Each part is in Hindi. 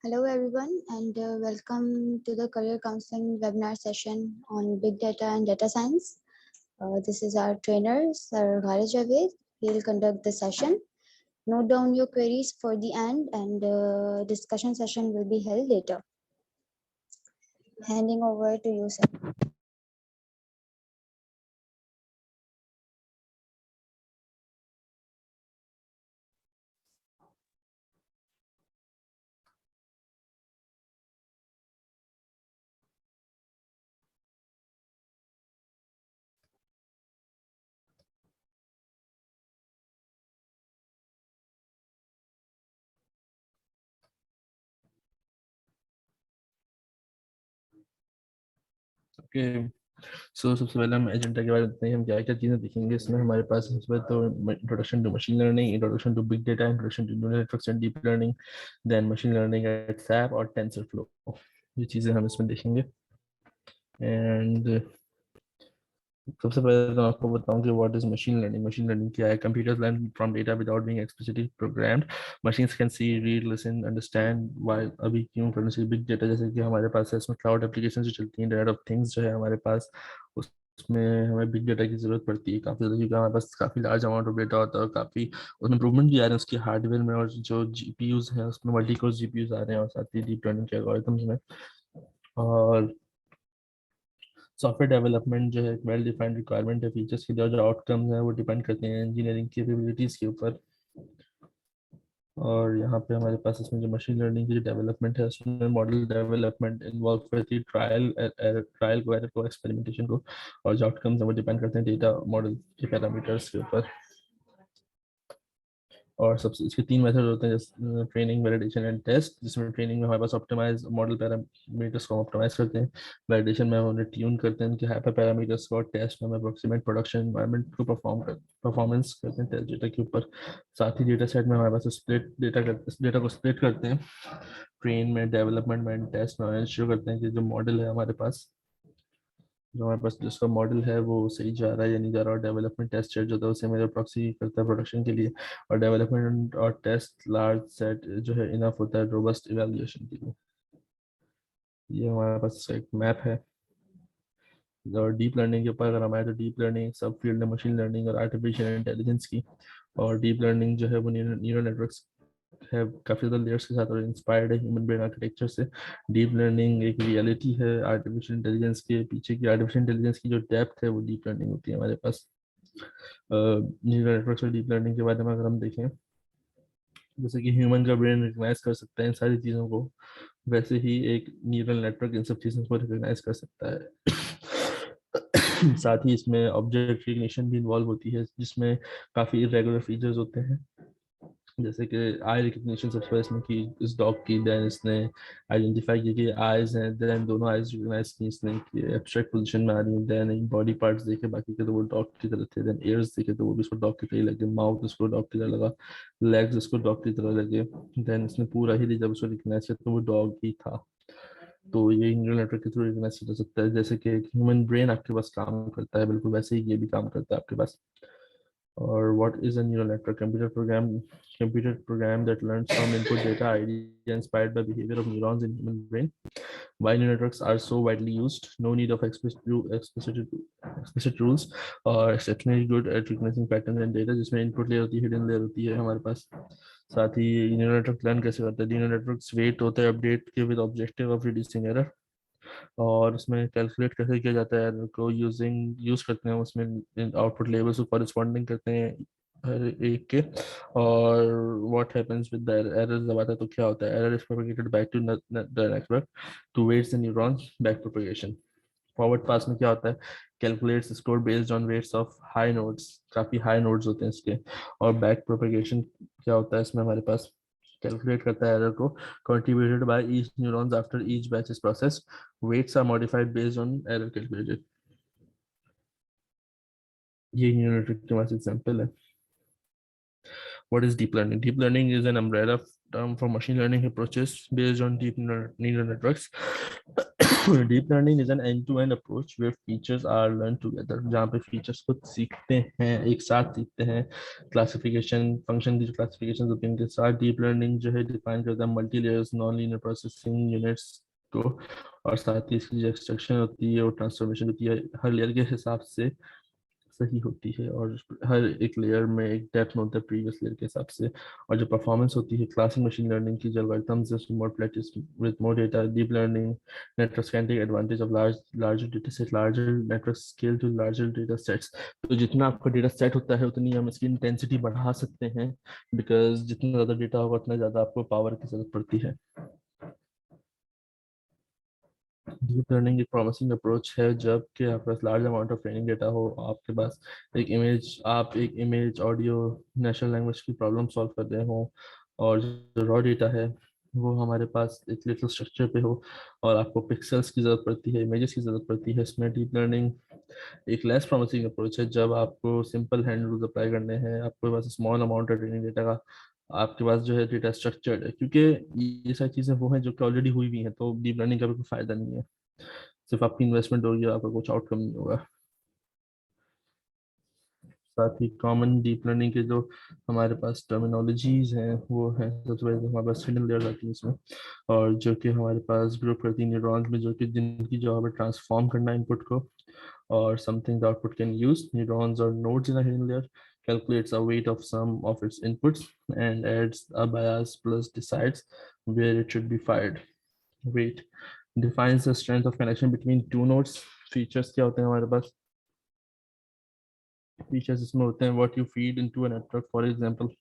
Hello everyone and welcome to the Career Counseling webinar session on Big Data and Data Science. This is our trainer, Sir Gharaj Javed. He will conduct the session. Note down your queries for the end and discussion session will be held later. Handing over to you, sir. Okay so सबसे पहले हम एजेंडा के बारे में बताएं, हम क्या क्या चीज़ें देखेंगे इसमें। हमारे पास सबसे पहले तो introduction to machine learning, introduction to big data, introduction to neural networks and deep learning, then machine learning at SAP और टेंसरफ्लो। ये चीज़ें हम इसमें देखेंगे। एंड सबसे पहले तो आपको बताऊं कि what is machine learning. Machine learning क्या है? Computers learn from data without being explicitly programmed. Machines can see, read, listen, understand why. अभी क्यों करना चाहिए बिग डेटा? जैसे कि हमारे पास है इसमें क्लाउड एप्लीकेशन जो चलती हैं, इंटरनेट ऑफ थिंग्स जो है हमारे पास, उसमें हमें बिग डेटा की जरूरत पड़ती है काफ़ी ज़्यादा, क्योंकि हमारे पास काफ़ी लार्ज अमाउंट ऑफ डेटा होता है और काफ़ी उसमें इंप्रूवमेंट भी आ रहे हैं उसकी हार्डवेयर में, और जो जीपीयूज हैं उसमें मल्टी कोर जीपीयूज आ रहे हैं, और साथ ही डीप लर्निंग के एल्गोरिथम्स में। और सॉफ्टवेयर डेवलपमेंट जो है एक वेल डिफाइंड रिक्वायरमेंट है। फीचर्स के जो आउटकम्स हैं वो डिपेंड करते हैं इंजीनियरिंग कैपेबिलिटीज़ के ऊपर। और यहाँ पे हमारे पास इसमें जो मशीन लर्निंग की जो डेवलपमेंट है उसमें मॉडल डेवलपमेंट इन्वॉल्व करती है ट्रायल को, एरर को, एक्सपेरिमेंटेशन को, और जो आउटकम्स हैं वो डिपेंड करते हैं डेटा मॉडल के पैरामीटर्स के ऊपर। और सबसे इसके तीन मेथड होते हैं, जैसे ट्रेनिंग, वैलिडेशन एंड टेस्ट। जिसमें ट्रेनिंग में हमारे पास ऑप्टिमाइज मॉडल पैरामीटर्स को ऑप्टिमाइज करते हैं, वैलिडेशन में हम उन्हें ट्यून करते हैं उनके हाइपर पैरामीटर्स को, और टेस्ट में हम अप्रोक्सीमेट प्रोडक्शन एनवायरनमेंट को परफॉर्मेंस करते हैं टेस्ट डेटा के ऊपर। साथ ही डेटा सेट में हमारे पास डेटा को स्प्लिट करते हैं, ट्रेन में, डेवलपमेंट में, टेस्ट में इंश्योर करते हैं कि जो मॉडल है हमारे पास, जो हमारे पास जिसका मॉडल है वो सही जा रहा है या नहीं जा रहा। और डेवलपमेंट टेस्ट सेट जो होता है उसे मेरा प्रॉक्सी करता है प्रोडक्शन के लिए, और डेवलपमेंट और टेस्ट लार्ज सेट जो है इनफ होता है रोबस्ट इवैल्यूएशन के लिए। ये हमारे पास एक मैप है। और डीप लर्निंग के ऊपर अगर हम आए तो डीप लर्निंग सब फील्ड है मशीन लर्निंग और आर्टिफिशियल इंटेलिजेंस की। और डीप लर्निंग जो है वो न्यूरल नेटवर्क्स है काफ़ी ज़्यादा लेयर्स के साथ, और इंस्पायर्ड है ह्यूमन ब्रेन आर्किटेक्चर से। डीप लर्निंग एक रियलिटी है आर्टिफिशियल इंटेलिजेंस के पीछे की। आर्टिफिशियल इंटेलिजेंस की जो डेप्थ है वो डीप लर्निंग होती है हमारे पास। न्यूरल नेटवर्क्स और डीप लर्निंग के बारे में अगर हम देखें, जैसे कि ह्यूमन का ब्रेन रिकग्नाइज कर सकता है इन सारी चीज़ों को, वैसे ही एक न्यूरल नेटवर्क इन सब चीज़ों को रिकग्नाइज कर सकता है। साथ ही इसमें ऑब्जेक्ट रिकग्निशन भी इन्वॉल्व होती है, जिसमें काफ़ी इरेगुलर फीचर्स होते हैं, जैसे कि आई रिकग्निशन सबसे पहले इसमें की इस डॉग की। देन इसने आइडेंटिफाई किया कि आइज हैं, देन दोनों आइज रिकग्नाइज की इसने कि एब्स्ट्रैक्ट पोजीशन में आ रही है। देन बॉडी पार्ट्स देखे बाकी के तो वो डॉग की तरह थे। देन एयर्स देखे तो वो भी उसको डॉग की तरह लगे, माउथ उसको डॉग की तरह लगा, लेग्स उसको डॉग की तरह लगे। देन इसने पूरा ही जब उसको रिकग्नाइज किया तो वो डॉग ही था। तो ये न्यूरल नेटवर्क के थ्रू रिकग्नाइज किया जा सकता है। जैसे कि ह्यूमन ब्रेन आपके पास काम करता है बिल्कुल वैसे ही ये भी काम करता है आपके पास। Or what is a neural network? Computer program that learns from input data idea inspired by behavior of neurons in human brain. Why neural networks are so widely used? No need of explicit rules, or exceptionally good at recognizing patterns and data. जिसमें input layer होती है, hidden layer होती है हमारे पास। साथ ही न्यूरल नेटवर्क लर्न कैसे करता है? न्यूरल नेटवर्क्स वेट होता है अपडेट के with objective of reducing error. और उसमें कैलकुलेट कैसे किया जाता है एरर को, यूज करते हैं उसमें आउटपुट लेवल्स को कॉरेस्पॉन्डिंग करते हैं हर एक के। और what happens with the error जब आता है तो क्या होता है? Error is propagated back to the network to weights the neurons back propagation. Forward pass में क्या होता है? Calculates score based on weights of high nodes, काफ़ी हाई नोड्स होते हैं इसके। और बैक प्रोपेगेशन क्या होता है इसमें हमारे पास? कैलकुलेट करता है एरर को, contributed by each neurons after each batch is processed. Weights are modified based on error calculated. ये न्यूरल नेटवर्क के पास एग्जांपल है। What is deep learning? Deep learning is an umbrella term for machine learning approaches based on deep neural networks. Deep learning is an end to end approach where features are learn together, जहाँ पे फीचर्स खुद सीखते हैं, एक साथ सीखते हैं। क्लासिफिकेशन फंक्शन की जो क्लासिफिकेशन होती है उनके साथ डीप लर्निंग जो है डिफाइन करता है multi layers non linear processing units को, और साथ ही इसकी जो एक्सट्रैक्शन होती है और ट्रांसफॉर्मेशन होती है हर लेयर के हिसाब से सही होती है, और हर एक लेयर में एक डेप्थ होता है प्रीवियस लेयर के हिसाब से। और जो परफॉर्मेंस होती है क्लासिक मशीन लर्निंग की जो algorithms more practice with more data deep learning network can take advantage of larger data set larger network scale to larger data sets. तो जितना आपका डेटा सेट होता है उतनी हम इसकी इंटेंसिटी बढ़ा सकते हैं, बिकॉज जितना ज़्यादा डेटा होगा उतना ज़्यादा आपको पावर की जरूरत पड़ती है। डीप लर्निंग एक प्रॉमिसिंग अप्रोच है जब कि आपके पास large amount of training data हो, आपके पास एक इमेज ऑडियो नेचुरल लैंग्वेज की प्रॉब्लम सॉल्व कर रहे हो, और जो रॉ डेटा है वो हमारे पास एक लिटिल स्ट्रक्चर पे हो, और आपको पिक्सेल्स की ज़रूरत पड़ती है, इमेजेस की ज़रूरत पड़ती है। इसमें डीप लर्निंग एक लेस प्रॉमिसिंग अप्रोच है जब आपको सिंपल हैंड रूल्स अप्लाई करने हैं, आपके पास small amount of training data का, आपके पास जो है डेटा स्ट्रक्चर्ड है, क्योंकि ये सारी चीज़ें वो हैं जो कि ऑलरेडी हुई हुई हैं, तो डीप लर्निंग का भी कोई फायदा नहीं है, सिर्फ आपकी इन्वेस्टमेंट होगी, आपका कुछ आउटकम नहीं होगा। साथ ही कॉमन डीप लर्निंग के जो हमारे पास टर्मिनोलॉजीज हैं वो है, सबसे पहले तो हमारे पास हिडन लेयर आती है इसमें, और जो कि हमारे पास ग्रुप करती है न्यूरॉन्स में, जो कि जिनकी जॉब है ट्रांसफॉर्म करना इनपुट को, or something the output can use. Neurons or nodes in a hidden layer calculates a weight of some of its inputs and adds a bias plus decides where it should be fired. Weight defines the strength of connection between two nodes. Features क्या होते हैं हमारे पास? Features इसमें होते हैं what you feed into a network, for example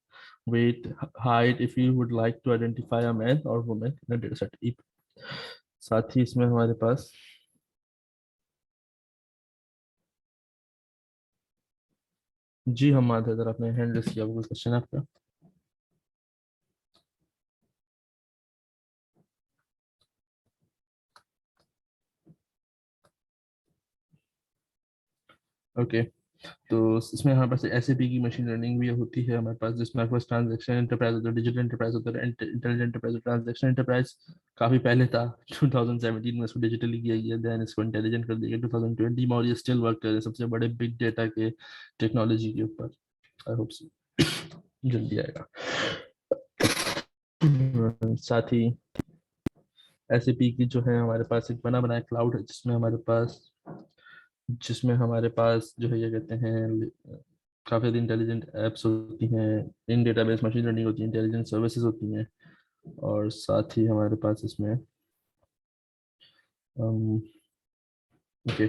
weight, height if you would like to identify a man or woman in a dataset. साथ ही इसमें हमारे पास जी हम अगर आपने हैंड रेस किया, कोई क्वेश्चन है आपका? ओके तो इसमें हमारे पास एसएपी की मशीन लर्निंग भी होती है हमारे पास, जिसमें आपके पास ट्रांजैक्शन एंटरप्राइज होता है, डिजिटल एंटरप्राइज होता है, इंटेलिजेंट एंटरप्राइज। ट्रांजैक्शन एंटरप्राइज काफी पहले था, 2017 में इसको डिजिटली किया गया, देन इसको इंटेलिजेंट कर दिया गया 2020 में, और ये स्टिल वर्क कर रहे हैं सबसे बड़े बिग डेटा के टेक्नोलॉजी के ऊपर। आई होप सो जल्दी आएगा। साथ ही एसएपी की जो है हमारे पास एक बना बनाया क्लाउड है, जिसमें हमारे पास जो है ये कहते हैं काफ़ी इंटेलिजेंट एप्स होती हैं, इन डेटाबेस मशीन लर्निंग होती है, इंटेलिजेंट सर्विसेज होती हैं, और साथ ही हमारे पास इसमें ओके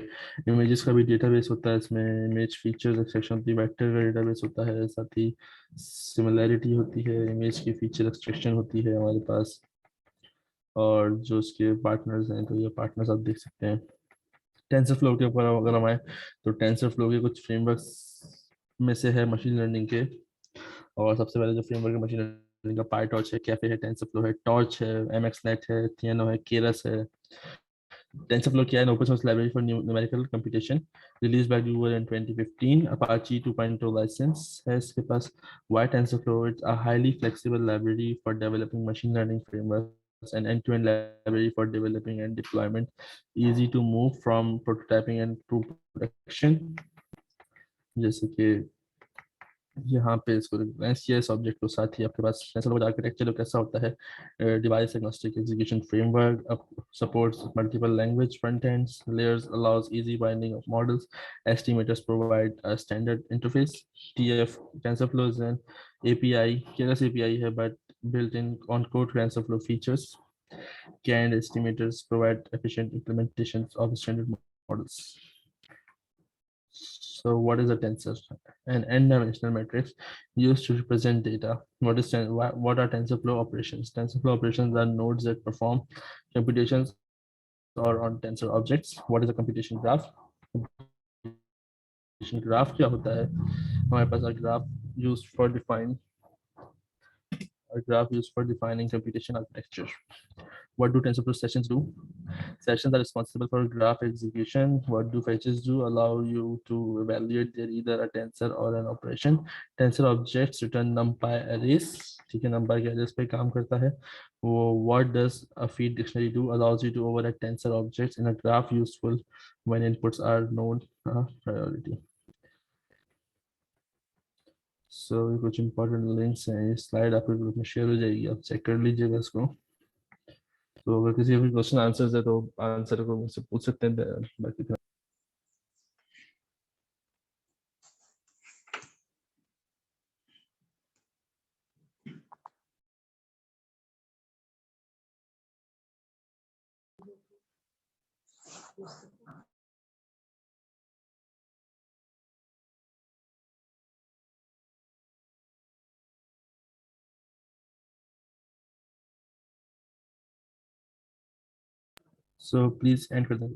इमेजेस का भी डेटाबेस होता है, इसमें इमेज फीचर्स एक्सट्रैक्शन होती है, वेक्टर का डेटाबेस होता है, साथ ही सिमिलैरिटी होती है, इमेज की फीचर एक्सट्रैक्शन होती है हमारे पास, और जो उसके पार्टनर्स हैं तो ये पार्टनर्स आप देख सकते हैं। टेंसर फ्लो के ऊपर अगर हम आए तो टेंसर फ्लो के कुछ फ्रेमवर्क्स में से है मशीन लर्निंग के, और सबसे पहले जो फ्रेमवर्क है मशीन लर्निंग का पाईटॉर्च है, कैफे है, टेंसर फ्लो है, टॉर्च है, एमएक्सनेट है, थियनो है, केरस है। TensorFlow क्या है? Open source library for numerical computation released by Google in 2015, Apache 2.0 license है इसके पास। Why TensorFlow? It's a highly flexible library for developing machine learning frameworks and end-to-end library for developing and deployment, easy to move from prototyping and to production। जैसे कि यहाँ पे इसको रिकग्नाइज किया इस ऑब्जेक्ट को। साथ ही आपके पास टेंसरफ्लो आर्किटेक्चर कैसा होता है? Device agnostic execution framework, supports multiple language front ends, layers allows easy binding of models, estimators provide a standard interface. TF TensorFlow is an API, Keras API है but built in on core TensorFlow features. Canned estimators provide efficient implementations of standard models. So what is a tensor? An n-dimensional matrix used to represent data. What are TensorFlow operations? TensorFlow operations are nodes that perform computations or on tensor objects. What is a computation graph? Computation graph क्या होता है? हमारे पास a graph used for defining computation architecture. What do TensorFlow sessions do? Sessions are responsible for graph execution. What do fetches do? Allow you to evaluate their either a tensor or an operation. Tensor objects return numpy arrays. ठीक है, numpy के arrays पे काम करता है. What does a feed dictionary do? Allows you to override tensor objects in a graph, useful when inputs are known priority. So कुछ important links हैं, ये slide आपके ग्रुप में शेयर हो जाएगी, आप चेक कर लीजिएगा इसको. तो अगर किसी भी क्वेश्चन आंसर्स है तो आंसर को मुझसे पूछ सकते हैं, बाकी so please end कर दें.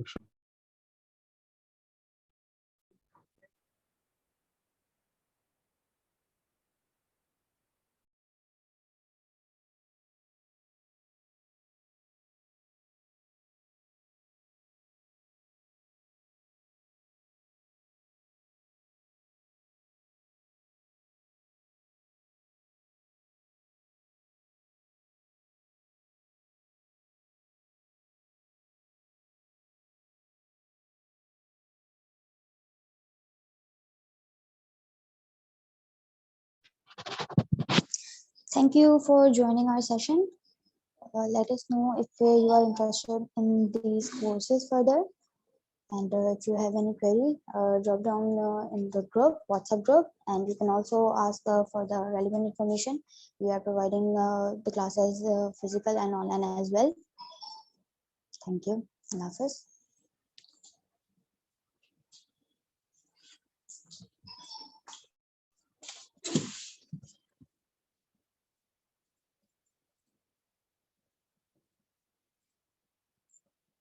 Thank you for joining our session. Let us know if you are interested in these courses further. And if you have any query, drop down in the group, WhatsApp group, and you can also ask for the relevant information. We are providing the classes physical and online as well. Thank you. Allah Hafiz.